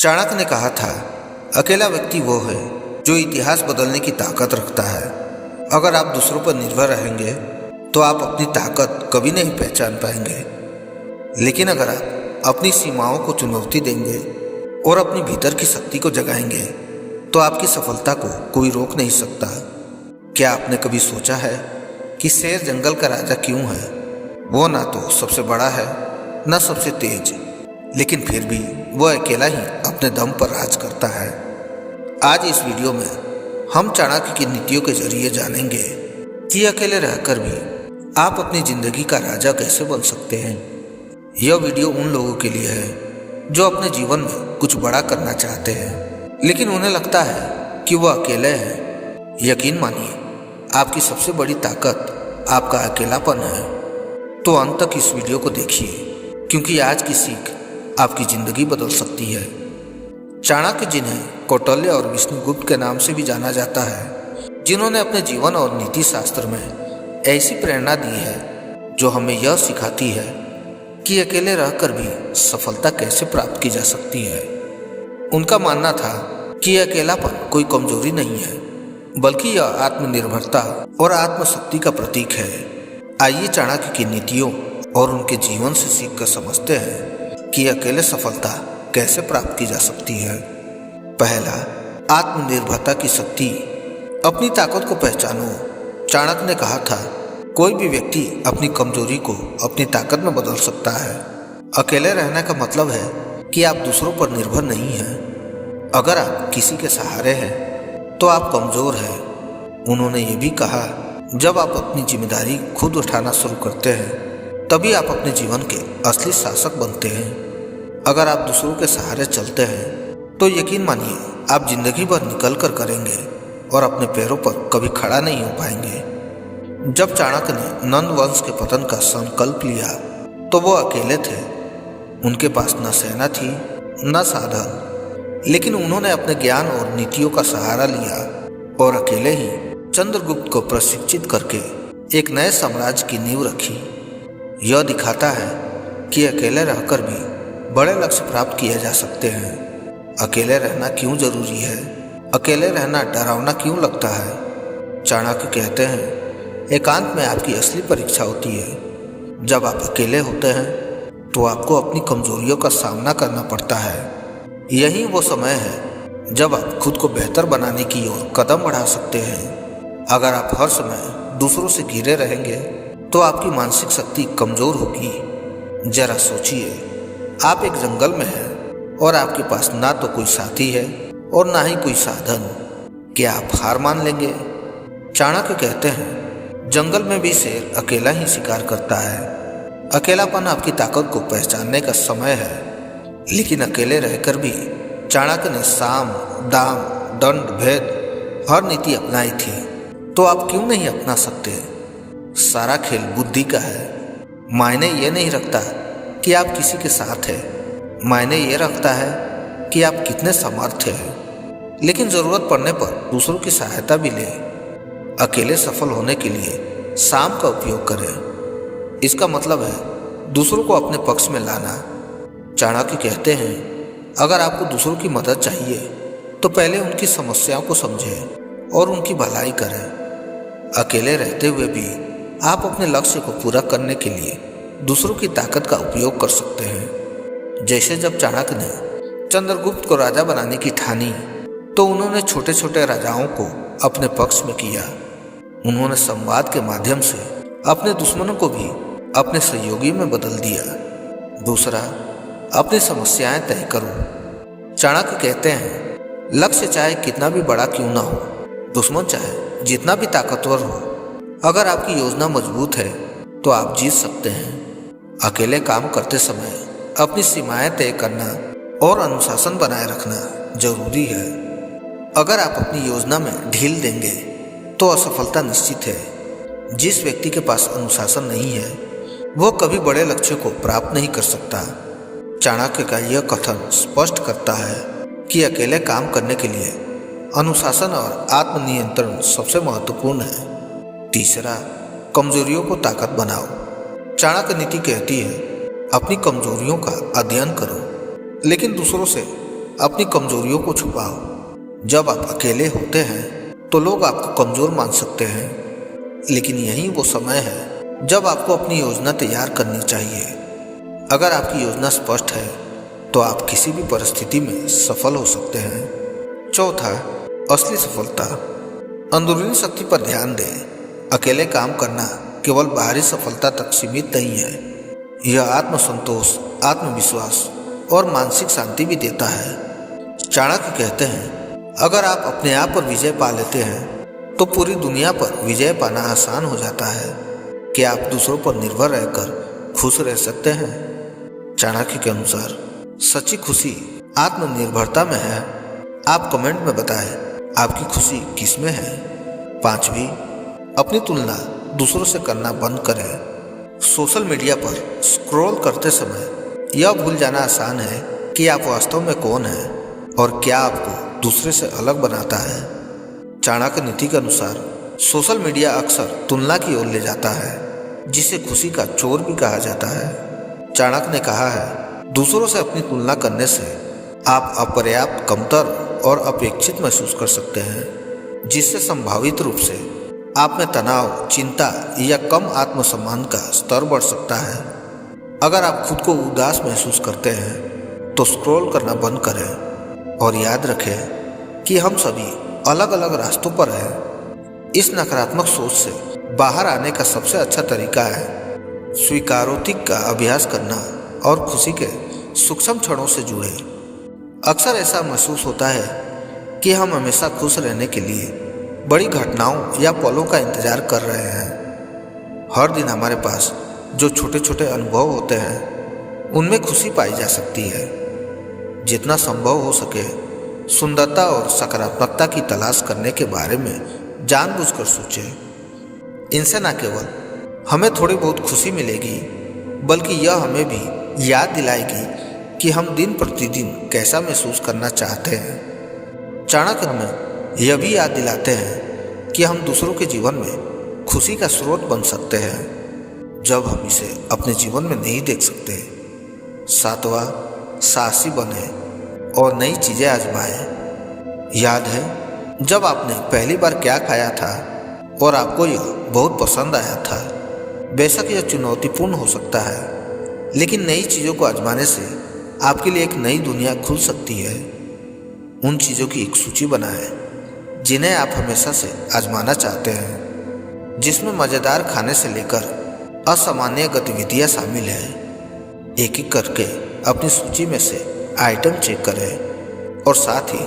चाणक्य ने कहा था, अकेला व्यक्ति वो है जो इतिहास बदलने की ताकत रखता है। अगर आप दूसरों पर निर्भर रहेंगे तो आप अपनी ताकत कभी नहीं पहचान पाएंगे, लेकिन अगर आप अपनी सीमाओं को चुनौती देंगे और अपनी भीतर की शक्ति को जगाएंगे तो आपकी सफलता को कोई रोक नहीं सकता। क्या आपने कभी सोचा है कि शेर जंगल का राजा क्यों है? वो ना तो सबसे बड़ा है, ना सबसे तेज, लेकिन फिर भी वो अकेला ही अपने दम पर राज करता है। आज इस वीडियो में हम चाणक्य की नीतियों के जरिए जानेंगे कि अकेले रहकर भी आप अपनी जिंदगी का राजा कैसे बन सकते हैं। यह वीडियो उन लोगों के लिए है जो अपने जीवन में कुछ बड़ा करना चाहते हैं, लेकिन उन्हें लगता है कि वह अकेले हैं। यकीन मानिए, आपकी सबसे बड़ी ताकत आपका अकेलापन है। तो अंत तक इस वीडियो को देखिए, क्योंकि आज की सीख आपकी जिंदगी बदल सकती है। चाणक्य, जिन्हें कौटिल्य और विष्णुगुप्त के नाम से भी जाना जाता है, जिन्होंने अपने जीवन और नीति शास्त्र में ऐसी प्रेरणा दी है जो हमें यह सिखाती है कि अकेले रहकर भी सफलता कैसे प्राप्त की जा सकती है। उनका मानना था कि अकेलापन कोई कमजोरी नहीं है, बल्कि यह आत्मनिर्भरता और आत्मशक्ति का प्रतीक है। आइए चाणक्य की नीतियों और उनके जीवन से सीखकर समझते हैं कि अकेले सफलता कैसे प्राप्त की जा सकती है। पहला, आत्मनिर्भरता की शक्ति। अपनी ताकत को पहचानो। चाणक्य ने कहा था, कोई भी व्यक्ति अपनी कमजोरी को अपनी ताकत में बदल सकता है। अकेले रहने का मतलब है कि आप दूसरों पर निर्भर नहीं हैं। अगर आप किसी के सहारे हैं तो आप कमजोर हैं। उन्होंने ये भी कहा, जब आप अपनी जिम्मेदारी खुद उठाना शुरू करते हैं तभी आप अपने जीवन के असली शासक बनते हैं। अगर आप दूसरों के सहारे चलते हैं तो यकीन मानिए आप जिंदगी भर निकल कर करेंगे और अपने पैरों पर कभी खड़ा नहीं हो पाएंगे। जब चाणक्य ने नंद वंश के पतन का संकल्प लिया तो वो अकेले थे। उनके पास न सेना थी न साधन, लेकिन उन्होंने अपने ज्ञान और नीतियों का सहारा लिया और अकेले ही चंद्रगुप्त को प्रशिक्षित करके एक नए साम्राज्य की नींव रखी। यह दिखाता है कि अकेले रहकर भी बड़े लक्ष्य प्राप्त किए जा सकते हैं। अकेले रहना क्यों जरूरी है? अकेले रहना डरावना क्यों लगता है? चाणक्य कहते हैं, एकांत में आपकी असली परीक्षा होती है। जब आप अकेले होते हैं तो आपको अपनी कमजोरियों का सामना करना पड़ता है। यही वो समय है जब आप खुद को बेहतर बनाने की ओर कदम बढ़ा सकते हैं। अगर आप हर समय दूसरों से घिरे रहेंगे तो आपकी मानसिक शक्ति कमजोर होगी। जरा सोचिए, आप एक जंगल में हैं और आपके पास ना तो कोई साथी है और ना ही कोई साधन। क्या आप हार मान लेंगे? चाणक्य कहते हैं, जंगल में भी शेर अकेला ही शिकार करता है। अकेलापन आपकी ताकत को पहचानने का समय है। लेकिन अकेले रहकर भी चाणक्य ने साम, दाम, दंड, भेद हर नीति अपनाई थी। तो आप क्यों नहीं अपना सकते? सारा खेल बुद्धि का है। मायने ये नहीं रखता कि आप किसी के साथ हैं, मायने ये रखता है कि आप कितने समर्थ हैं। लेकिन जरूरत पड़ने पर दूसरों की सहायता भी लें। अकेले सफल होने के लिए साम का उपयोग करें। इसका मतलब है दूसरों को अपने पक्ष में लाना। चाणक्य कहते हैं, अगर आपको दूसरों की मदद चाहिए तो पहले उनकी समस्याओं को समझें और उनकी भलाई करें। अकेले रहते हुए भी आप अपने लक्ष्य को पूरा करने के लिए दूसरों की ताकत का उपयोग कर सकते हैं। जैसे जब चाणक्य ने चंद्रगुप्त को राजा बनाने की ठानी तो उन्होंने छोटे छोटे राजाओं को अपने पक्ष में किया। उन्होंने संवाद के माध्यम से अपने दुश्मनों को भी अपने सहयोगी में बदल दिया। दूसरा, अपनी समस्याएं तय करो। चाणक्य कहते हैं, लक्ष्य चाहे कितना भी बड़ा क्यों ना हो, दुश्मन चाहे जितना भी ताकतवर हो, अगर आपकी योजना मजबूत है तो आप जीत सकते हैं। अकेले काम करते समय अपनी सीमाएं तय करना और अनुशासन बनाए रखना जरूरी है। अगर आप अपनी योजना में ढील देंगे तो असफलता निश्चित है। जिस व्यक्ति के पास अनुशासन नहीं है वो कभी बड़े लक्ष्य को प्राप्त नहीं कर सकता। चाणक्य का यह कथन स्पष्ट करता है कि अकेले काम करने के लिए अनुशासन और आत्मनियंत्रण सबसे महत्वपूर्ण है। तीसरा, कमजोरियों को ताकत बनाओ। चाणक्य नीति कहती है, अपनी कमजोरियों का अध्ययन करो, लेकिन दूसरों से अपनी कमजोरियों को छुपाओ। जब आप अकेले होते हैं तो लोग आपको कमजोर मान सकते हैं, लेकिन यही वो समय है जब आपको अपनी योजना तैयार करनी चाहिए। अगर आपकी योजना स्पष्ट है तो आप किसी भी परिस्थिति में सफल हो सकते हैं। चौथा, असली सफलता। अंदरूनी शक्ति पर ध्यान दें। अकेले काम करना केवल बाहरी सफलता तक सीमित नहीं है, यह आत्मसंतोष, आत्मविश्वास और मानसिक शांति भी देता है। चाणक्य कहते हैं, अगर आप अपने आप पर विजय पा लेते हैं तो पूरी दुनिया पर विजय पाना आसान हो जाता है। क्या आप दूसरों पर निर्भर रहकर खुश रह सकते हैं? चाणक्य के अनुसार सच्ची खुशी आत्मनिर्भरता में है। आप कमेंट में बताएं आपकी खुशी किस में है। पांचवी, अपनी तुलना दूसरों से करना बंद करें। सोशल मीडिया पर स्क्रॉल करते समय यह भूल जाना आसान है कि आप वास्तव में कौन हैं और क्या आपको दूसरे से अलग बनाता है। चाणक्य नीति के अनुसार सोशल मीडिया अक्सर तुलना की ओर ले जाता है, जिसे खुशी का चोर भी कहा जाता है। चाणक्य ने कहा है, दूसरों से अपनी तुलना करने से आप अपर्याप्त, कमतर और अपेक्षित महसूस कर सकते हैं, जिससे संभावित रूप से आप में तनाव, चिंता या कम आत्मसम्मान का स्तर बढ़ सकता है। अगर आप खुद को उदास महसूस करते हैं तो स्क्रॉल करना बंद करें और याद रखें कि हम सभी अलग अलग रास्तों पर हैं। इस नकारात्मक सोच से बाहर आने का सबसे अच्छा तरीका है स्वीकारोक्ति का अभ्यास करना और खुशी के सूक्ष्म क्षणों से जुड़े। अक्सर ऐसा महसूस होता है कि हम हमेशा खुश रहने के लिए बड़ी घटनाओं या पलों का इंतजार कर रहे हैं। हर दिन हमारे पास जो छोटे छोटे अनुभव होते हैं उनमें खुशी पाई जा सकती है। जितना संभव हो सके सुंदरता और सकारात्मकता की तलाश करने के बारे में जानबूझकर सोचें। इनसे न केवल हमें थोड़ी बहुत खुशी मिलेगी, बल्कि यह हमें भी याद दिलाएगी कि हम दिन प्रतिदिन कैसा महसूस करना चाहते हैं। चाणक्य हमें यह भी याद दिलाते हैं कि हम दूसरों के जीवन में खुशी का स्रोत बन सकते हैं जब हम इसे अपने जीवन में नहीं देख सकते। सातवां, साहसी बने और नई चीजें आजमाएं। याद है जब आपने पहली बार क्या खाया था और आपको यह बहुत पसंद आया था? बेशक यह चुनौतीपूर्ण हो सकता है, लेकिन नई चीज़ों को आजमाने से आपके लिए एक नई दुनिया खुल सकती है। उन चीज़ों की एक सूची बनाएं जिन्हें आप हमेशा से आजमाना चाहते हैं, जिसमें मज़ेदार खाने से लेकर असामान्य गतिविधियां शामिल हैं। एक एक करके अपनी सूची में से आइटम चेक करें और साथ ही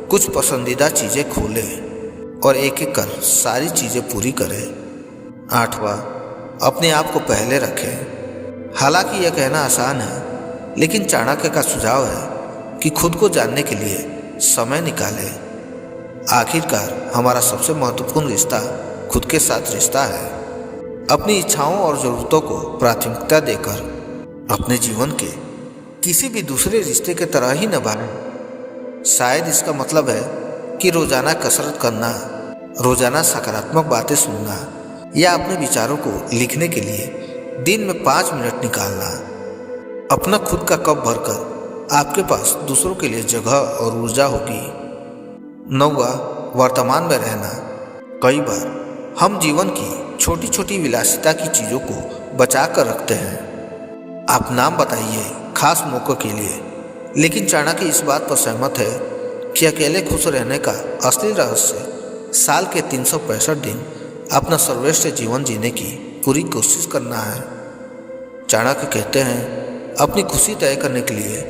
कुछ पसंदीदा चीज़ें खोलें और एक एक कर सारी चीज़ें पूरी करें। आठवां, अपने आप को पहले रखें। हालांकि यह कहना आसान है, लेकिन चाणक्य का सुझाव है कि खुद को जानने के लिए समय निकालें। आखिरकार हमारा सबसे महत्वपूर्ण रिश्ता खुद के साथ रिश्ता है। अपनी इच्छाओं और ज़रूरतों को प्राथमिकता देकर अपने जीवन के किसी भी दूसरे रिश्ते के तरह ही निभाएं। शायद इसका मतलब है कि रोजाना कसरत करना, रोजाना सकारात्मक बातें सुनना या अपने विचारों को लिखने के लिए दिन में 5 मिनट निकालना। अपना खुद का कप भरकर आपके पास दूसरों के लिए जगह और ऊर्जा होगी। 9वां, वर्तमान में रहना। कई बार हम जीवन की छोटी छोटी विलासिता की चीज़ों को बचा कर रखते हैं। आप नाम बताइए खास मौक़ों के लिए, लेकिन चाणक्य इस बात पर सहमत है कि अकेले खुश रहने का असली रहस्य साल के 365 दिन अपना सर्वश्रेष्ठ जीवन जीने की पूरी कोशिश करना है। चाणक्य कहते हैं, अपनी खुशी तय करने के लिए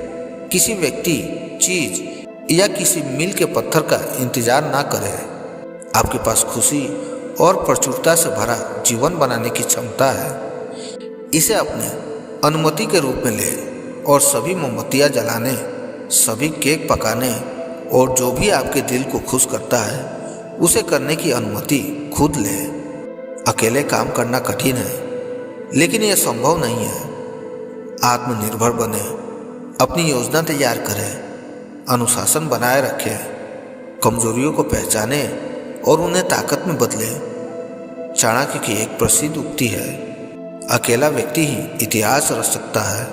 किसी व्यक्ति, चीज या किसी मील के पत्थर का इंतजार ना करें। आपके पास खुशी और प्रचुरता से भरा जीवन बनाने की क्षमता है। इसे अपने अनुमति के रूप में लें और सभी मोमबत्तियां जलाने, सभी केक पकाने और जो भी आपके दिल को खुश करता है उसे करने की अनुमति खुद लें। अकेले काम करना कठिन है, लेकिन यह संभव नहीं है। आत्मनिर्भर बने, अपनी योजना तैयार करें, अनुशासन बनाए रखें, कमजोरियों को पहचाने और उन्हें ताकत में बदलें। चाणक्य की एक प्रसिद्ध उक्ति है, अकेला व्यक्ति ही इतिहास रच सकता है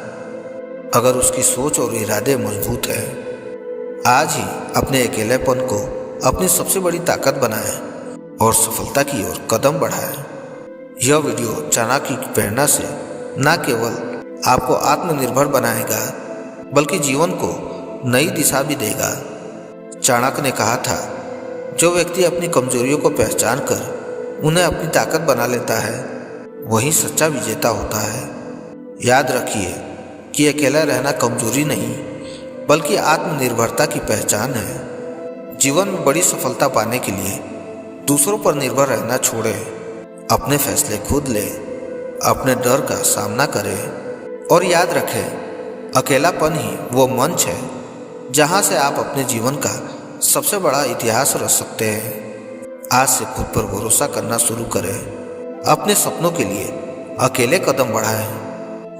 अगर उसकी सोच और इरादे मजबूत हैं। आज ही अपने अकेलेपन को अपनी सबसे बड़ी ताकत बनाएं और सफलता की ओर कदम बढ़ाएं। यह वीडियो चाणक्य की प्रेरणा से न केवल आपको आत्मनिर्भर बनाएगा बल्कि जीवन को नई दिशा भी देगा। चाणक्य ने कहा था, जो व्यक्ति अपनी कमजोरियों को पहचान कर उन्हें अपनी ताकत बना लेता है वही सच्चा विजेता होता है। याद रखिए कि अकेला रहना कमजोरी नहीं बल्कि आत्मनिर्भरता की पहचान है। जीवन में बड़ी सफलता पाने के लिए दूसरों पर निर्भर रहना छोड़ें, अपने फैसले खुद लें, अपने डर का सामना करें और याद रखें, अकेलापन ही वो मंच है जहां से आप अपने जीवन का सबसे बड़ा इतिहास रच सकते हैं। आज से खुद पर भरोसा करना शुरू करें, अपने सपनों के लिए अकेले कदम बढ़ाएं,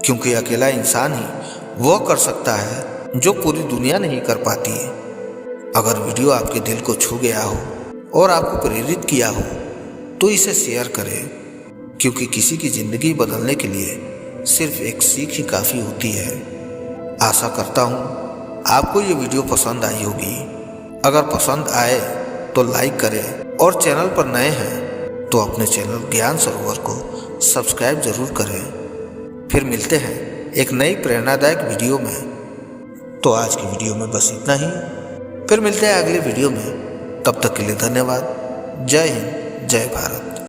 क्योंकि अकेला इंसान ही वो कर सकता है जो पूरी दुनिया नहीं कर पाती। अगर वीडियो आपके दिल को छू गया हो और आपको प्रेरित किया हो तो इसे शेयर करें, क्योंकि किसी की जिंदगी बदलने के लिए सिर्फ एक सीख ही काफ़ी होती है। आशा करता हूँ आपको ये वीडियो पसंद आई होगी। अगर पसंद आए तो लाइक करें और चैनल पर नए हैं तो अपने चैनल ज्ञान सरोवर को सब्सक्राइब जरूर करें। फिर मिलते हैं एक नई प्रेरणादायक वीडियो में। तो आज की वीडियो में बस इतना ही। फिर मिलते हैं अगले वीडियो में। तब तक के लिए धन्यवाद। जय हिंद, जय भारत।